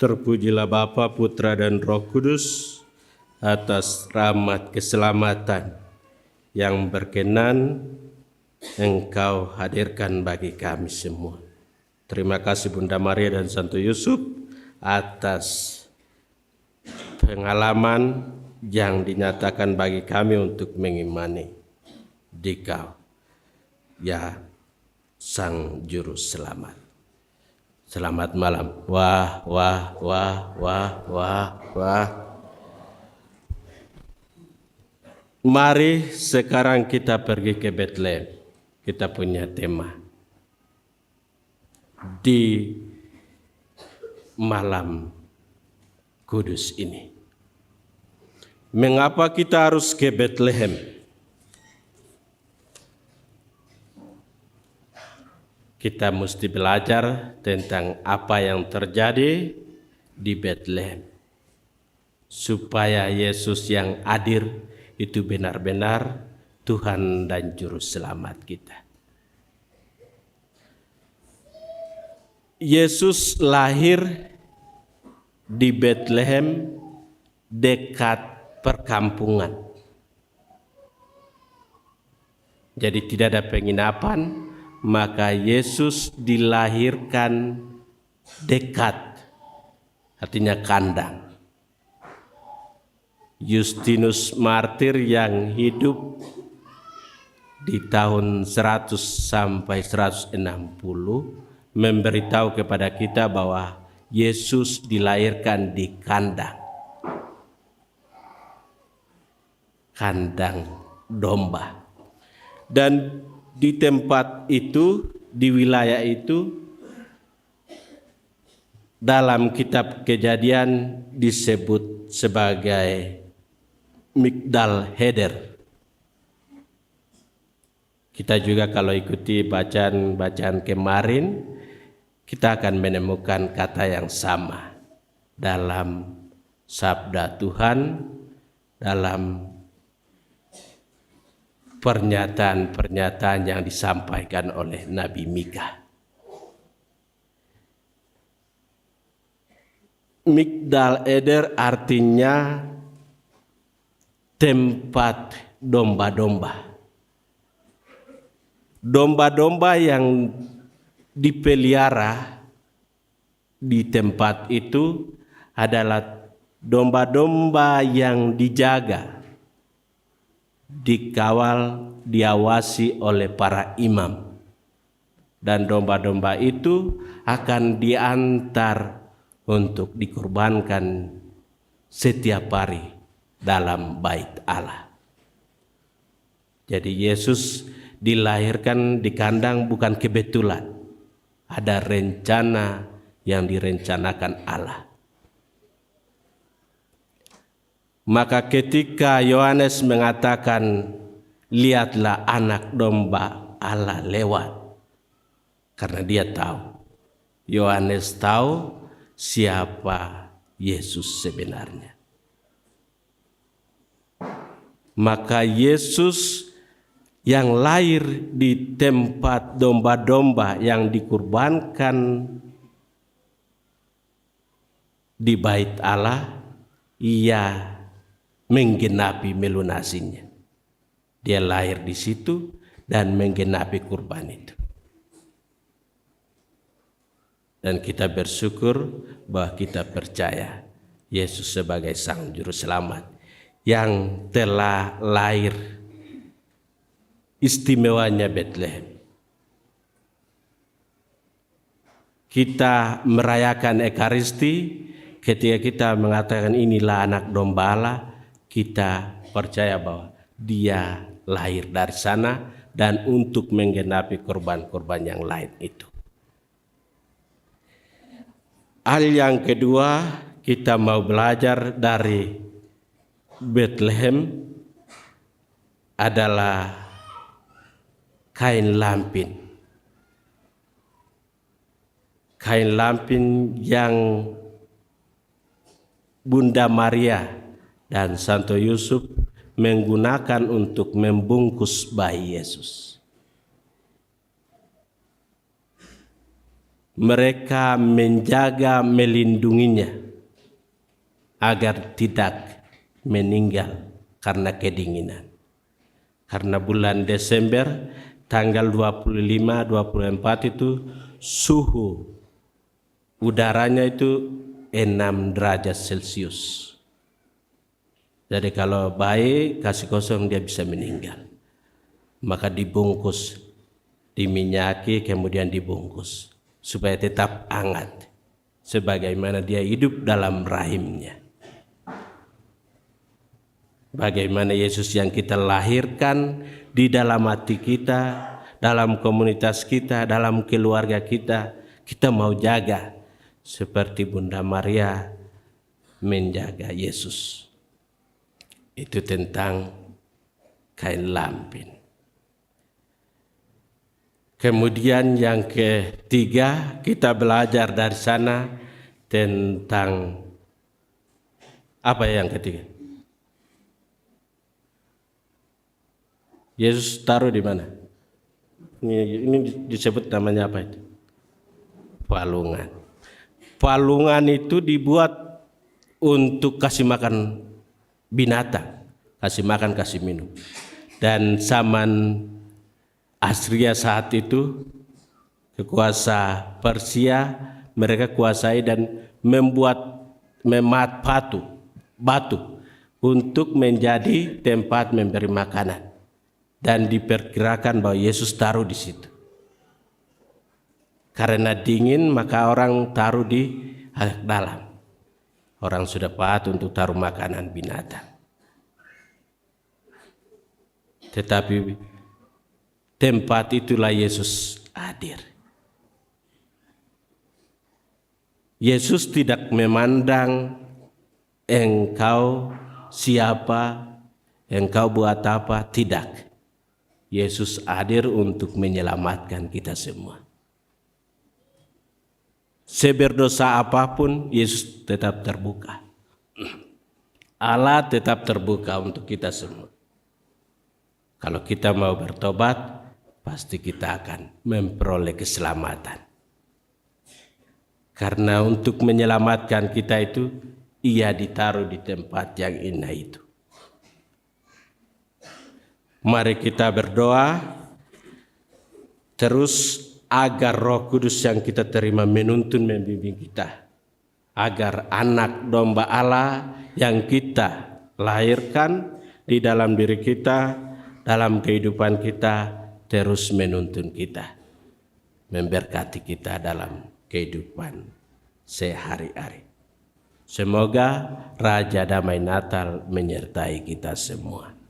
Terpujilah Bapa, Putra, dan Roh Kudus atas rahmat keselamatan yang berkenan Engkau hadirkan bagi kami semua. Terima kasih Bunda Maria dan Santo Yusuf atas pengalaman yang dinyatakan bagi kami untuk mengimani Dikau, ya Sang Juru Selamat. Selamat malam. Wah. Mari sekarang kita pergi ke Bethlehem. Kita punya tema di malam kudus ini. Mengapa kita harus ke Bethlehem? Kita mesti belajar tentang apa yang terjadi di Bethlehem, supaya Yesus yang hadir itu benar-benar Tuhan dan Juru Selamat kita. Yesus lahir di Bethlehem dekat perkampungan. Jadi tidak ada penginapan, maka Yesus dilahirkan dekat, artinya kandang. Justinus Martir yang hidup di tahun 100 sampai 160 memberitahu kepada kita bahwa Yesus dilahirkan di kandang domba. Dan di tempat itu, di wilayah itu, dalam kitab Kejadian disebut sebagai Migdal Heder. Kita juga kalau ikuti bacaan kemarin, kita akan menemukan kata yang sama dalam sabda Tuhan, dalam pernyataan-pernyataan yang disampaikan oleh Nabi Mika. Migdal Eder artinya tempat domba-domba. Domba-domba yang dipelihara di tempat itu adalah domba-domba yang dijaga, dikawal, diawasi oleh para imam. Dan domba-domba itu akan diantar untuk dikurbankan setiap hari dalam bait Allah. Jadi Yesus dilahirkan di kandang bukan kebetulan. Ada rencana yang direncanakan Allah. Maka ketika Yohanes mengatakan, lihatlah anak domba Allah lewat. Karena dia tahu, Yohanes tahu siapa Yesus sebenarnya. Maka Yesus yang lahir di tempat domba-domba yang dikurbankan di bait Allah, ia menggenapi melunasinya. Dia lahir di situ dan menggenapi kurban itu. Dan kita bersyukur bahwa kita percaya Yesus sebagai Sang Juru Selamat yang telah lahir istimewanya Bethlehem. Kita merayakan Ekaristi ketika kita mengatakan inilah anak domba Allah. Kita percaya bahwa dia lahir dari sana dan untuk menggenapi korban-korban yang lain itu. Hal yang kedua, kita mau belajar dari Bethlehem adalah kain lampin. Kain lampin yang Bunda Maria dan Santo Yusuf menggunakan untuk membungkus bayi Yesus. mereka menjaga melindunginya agar tidak meninggal karena kedinginan. Karena bulan Desember tanggal 25-24 itu suhu udaranya itu 6 derajat Celcius. Jadi kalau bayi kasih kosong dia bisa meninggal. Maka dibungkus, diminyaki kemudian dibungkus supaya tetap hangat sebagaimana dia hidup dalam rahimnya. Bagaimana Yesus yang kita lahirkan di dalam hati kita, dalam komunitas kita, dalam keluarga kita, kita mau jaga seperti Bunda Maria menjaga Yesus. Itu tentang kain lampin. Kemudian yang ketiga, kita belajar dari sana tentang apa yang ketiga? Yesus taruh di mana? Ini disebut namanya apa itu? Palungan. Palungan itu dibuat untuk kasih makan binatang, kasih makan, kasih minum. Dan zaman Assyria saat itu, kekuasa Persia, mereka kuasai dan memat batu untuk menjadi tempat memberi makanan. Dan diperkirakan bahwa Yesus taruh di situ. Karena dingin maka orang taruh di dalam. Orang sudah patuh untuk taruh makanan binatang. Tetapi tempat itulah Yesus hadir. Yesus tidak memandang engkau siapa, engkau buat apa, tidak. Yesus hadir untuk menyelamatkan kita semua. Seberdosa apapun, Yesus tetap terbuka. Allah tetap terbuka untuk kita semua. Kalau kita mau bertobat, pasti kita akan memperoleh keselamatan. Karena untuk menyelamatkan kita itu, Ia ditaruh di tempat yang indah itu. Mari kita berdoa terus agar Roh Kudus yang kita terima menuntun membimbing kita, agar anak domba Allah yang kita lahirkan di dalam diri kita, dalam kehidupan kita, terus menuntun kita, memberkati kita dalam kehidupan sehari-hari. Semoga Raja Damai Natal menyertai kita semua.